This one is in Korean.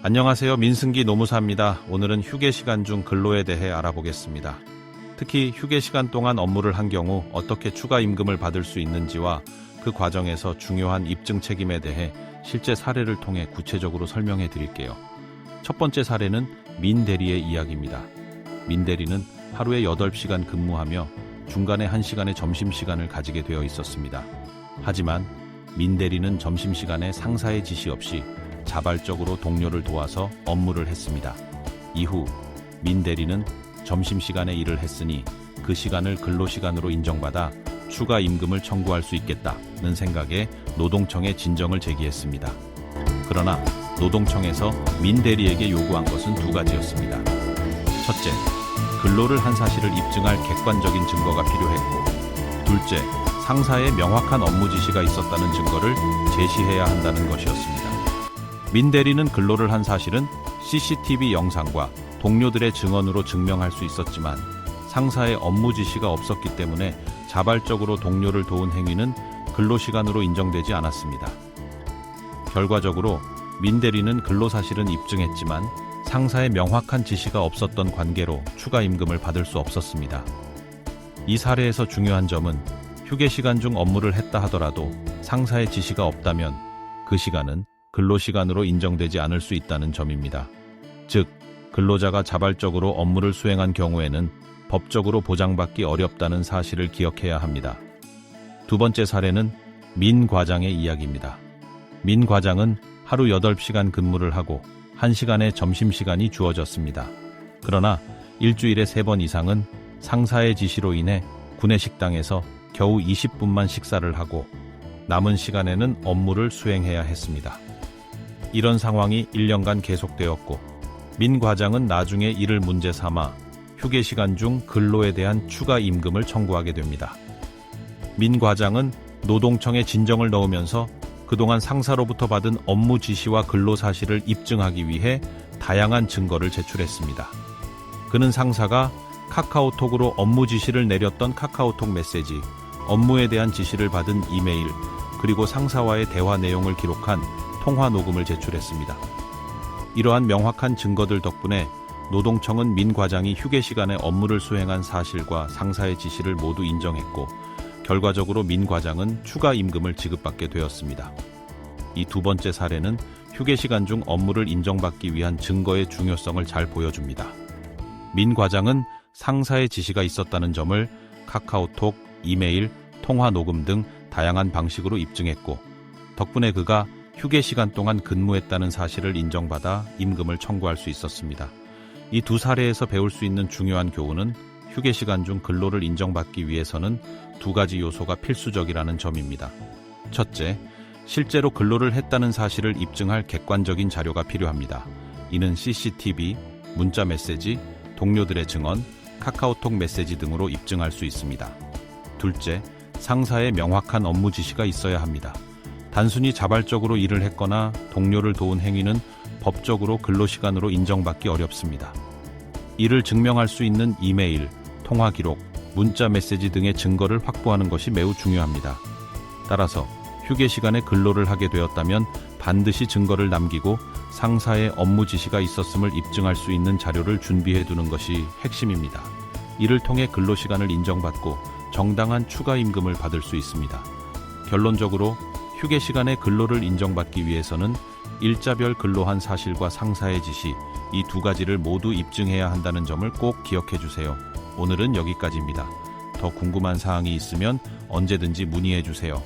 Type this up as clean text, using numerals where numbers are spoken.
안녕하세요. 민승기 노무사입니다. 오늘은 휴게 시간 중 근로에 대해 알아보겠습니다. 특히 휴게 시간 동안 업무를 한 경우 어떻게 추가 임금을 받을 수 있는지와 그 과정에서 중요한 입증 책임에 대해 실제 사례를 통해 구체적으로 설명해 드릴게요. 첫 번째 사례는 민 대리의 이야기입니다. 민 대리는 하루에 8시간 근무하며 중간에 1시간의 점심시간을 가지게 되어 있었습니다. 하지만 민 대리는 점심시간에 상사의 지시 없이 자발적으로 동료를 도와서 업무를 했습니다. 이후 민 대리는 점심시간에 일을 했으니 그 시간을 근로시간으로 인정받아 추가 임금을 청구할 수 있겠다는 생각에 노동청에 진정을 제기했습니다. 그러나 노동청에서 민 대리에게 요구한 것은 두 가지였습니다. 첫째, 근로를 한 사실을 입증할 객관적인 증거가 필요했고, 둘째, 상사의 명확한 업무 지시가 있었다는 증거를 제시해야 한다는 것이었습니다. 민 대리는 근로를 한 사실은 CCTV 영상과 동료들의 증언으로 증명할 수 있었지만 상사의 업무 지시가 없었기 때문에 자발적으로 동료를 도운 행위는 근로시간으로 인정되지 않았습니다. 결과적으로 민 대리는 근로사실은 입증했지만 상사의 명확한 지시가 없었던 관계로 추가 임금을 받을 수 없었습니다. 이 사례에서 중요한 점은 휴게 시간 중 업무를 했다 하더라도 상사의 지시가 없다면 그 시간은 근로시간으로 인정되지 않을 수 있다는 점입니다. 즉, 근로자가 자발적으로 업무를 수행한 경우에는 법적으로 보장받기 어렵다는 사실을 기억해야 합니다. 두 번째 사례는 민 과장의 이야기입니다. 민 과장은 하루 8시간 근무를 하고 1시간의 점심시간이 주어졌습니다. 그러나 일주일에 3번 이상은 상사의 지시로 인해 구내 식당에서 겨우 20분만 식사를 하고 남은 시간에는 업무를 수행해야 했습니다. 이런 상황이 1년간 계속되었고 민 과장은 나중에 이를 문제 삼아 휴게 시간 중 근로에 대한 추가 임금을 청구하게 됩니다. 민 과장은 노동청에 진정을 넣으면서 그동안 상사로부터 받은 업무 지시와 근로 사실을 입증하기 위해 다양한 증거를 제출했습니다. 그는 상사가 카카오톡으로 업무 지시를 내렸던 카카오톡 메시지, 업무에 대한 지시를 받은 이메일, 그리고 상사와의 대화 내용을 기록한 통화 녹음을 제출했습니다. 이러한 명확한 증거들 덕분에 노동청은 민 과장이 휴게 시간에 업무를 수행한 사실과 상사의 지시를 모두 인정했고, 결과적으로 민 과장은 추가 임금을 지급받게 되었습니다. 이 두 번째 사례는 휴게 시간 중 업무를 인정받기 위한 증거의 중요성을 잘 보여줍니다. 민 과장은 상사의 지시가 있었다는 점을 카카오톡, 이메일, 통화 녹음 등 다양한 방식으로 입증했고, 덕분에 그가 휴게 시간 동안 근무했다는 사실을 인정받아 임금을 청구할 수 있었습니다. 이 두 사례에서 배울 수 있는 중요한 교훈은 휴게 시간 중 근로를 인정받기 위해서는 두 가지 요소가 필수적이라는 점입니다. 첫째, 실제로 근로를 했다는 사실을 입증할 객관적인 자료가 필요합니다. 이는 CCTV, 문자 메시지, 동료들의 증언, 카카오톡 메시지 등으로 입증할 수 있습니다. 둘째, 상사의 명확한 업무 지시가 있어야 합니다. 단순히 자발적으로 일을 했거나 동료를 도운 행위는 법적으로 근로시간으로 인정받기 어렵습니다. 이를 증명할 수 있는 이메일, 통화 기록, 문자 메시지 등의 증거를 확보하는 것이 매우 중요합니다. 따라서 휴게 시간에 근로를 하게 되었다면 반드시 증거를 남기고 상사의 업무 지시가 있었음을 입증할 수 있는 자료를 준비해 두는 것이 핵심입니다. 이를 통해 근로시간을 인정받고 정당한 추가 임금을 받을 수 있습니다. 결론적으로 휴게 시간에 근로를 인정받기 위해서는 일자별 근로한 사실과 상사의 지시, 이 두 가지를 모두 입증해야 한다는 점을 꼭 기억해 주세요. 오늘은 여기까지입니다. 더 궁금한 사항이 있으면 언제든지 문의해 주세요.